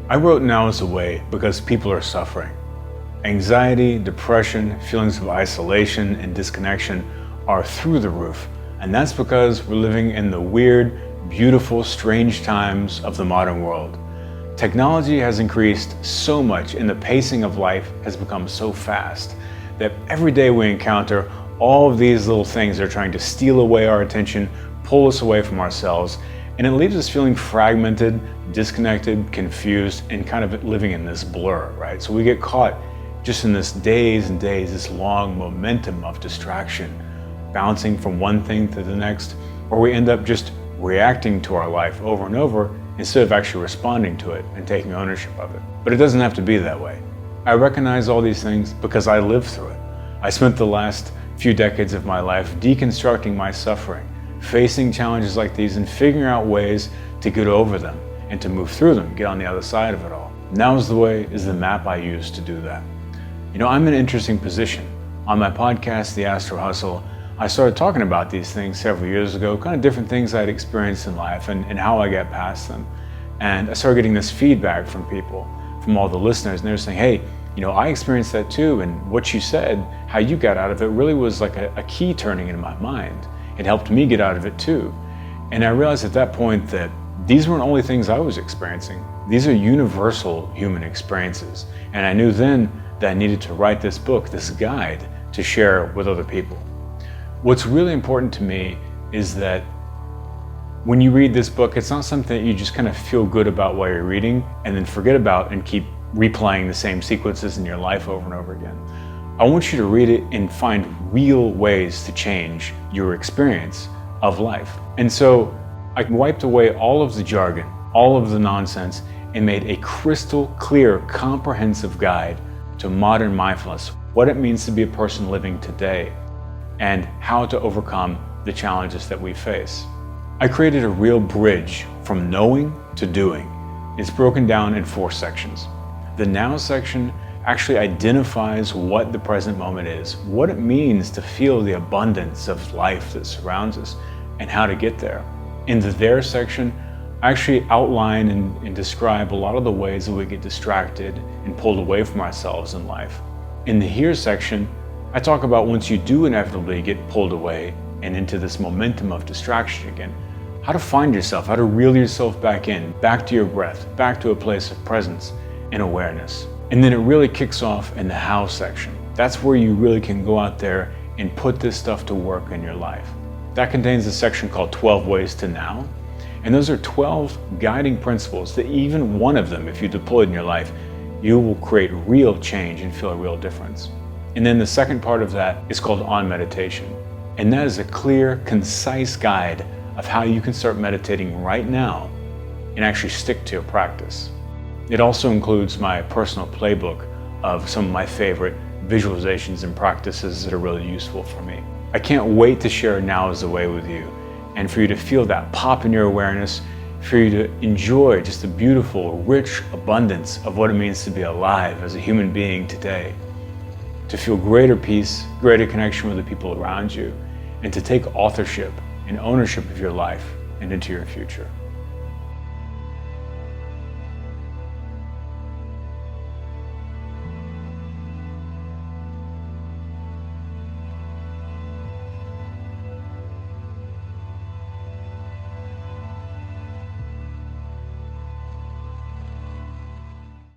I wrote Now is the Way because people are suffering. Anxiety, depression, feelings of isolation and disconnection are through the roof. And that's because we're living in the weird, beautiful, strange times of the modern world. Technology has increased so much and the pacing of life has become so fast that every day we encounter all of these little things that are trying to steal away our attention, pull us away from ourselves, and it leaves us feeling fragmented, disconnected, confused, and kind of living in this blur, right? So we get caught just in this days and days, this long momentum of distraction, bouncing from one thing to the next, or we end up just reacting to our life over and over instead of actually responding to it and taking ownership of it. But it doesn't have to be that way. I recognize all these things because I lived through it. I spent the last few decades of my life deconstructing my suffering, facing challenges like these and figuring out ways to get over them and to move through them, get on the other side of it all. Now is the Way is the map I use to do that. You know, I'm in an interesting position. On my podcast, The Astro Hustle, I started talking about these things several years ago, kind of different things I'd experienced in life and how I get past them. And I started getting this feedback from people, from all the listeners, and they were saying, hey, you know, I experienced that too, and what you said, how you got out of it really was like a key turning in my mind. It helped me get out of it too. And I realized at that point that these weren't only things I was experiencing. These are universal human experiences. And I knew then that I needed to write this book, this guide, to share with other people. What's really important to me is that when you read this book, it's not something that you just kind of feel good about while you're reading and then forget about and keep replaying the same sequences in your life over and over again. I want you to read it and find real ways to change your experience of life. And so I wiped away all of the jargon, all of the nonsense, and made a crystal clear, comprehensive guide to modern mindfulness, what it means to be a person living today, and how to overcome the challenges that we face. I created a real bridge from knowing to doing. It's broken down in 4 sections. The Now section actually identifies what the present moment is, what it means to feel the abundance of life that surrounds us, and how to get there. In the There section, I actually outline and describe a lot of the ways that we get distracted and pulled away from ourselves in life. In the Here section, I talk about once you do inevitably get pulled away and into this momentum of distraction again, how to find yourself, how to reel yourself back in, back to your breath, back to a place of presence and awareness. And then it really kicks off in the How section. That's where you really can go out there and put this stuff to work in your life. That contains a section called 12 Ways to Now. And those are 12 guiding principles that even one of them, if you deploy in your life, you will create real change and feel a real difference. And then the second part of that is called On Meditation. And that is a clear, concise guide of how you can start meditating right now and actually stick to your practice. It also includes my personal playbook of some of my favorite visualizations and practices that are really useful for me. I can't wait to share Now is the Way with you and for you to feel that pop in your awareness, for you to enjoy just the beautiful, rich abundance of what it means to be alive as a human being today, to feel greater peace, greater connection with the people around you, and to take authorship and ownership of your life and into your future.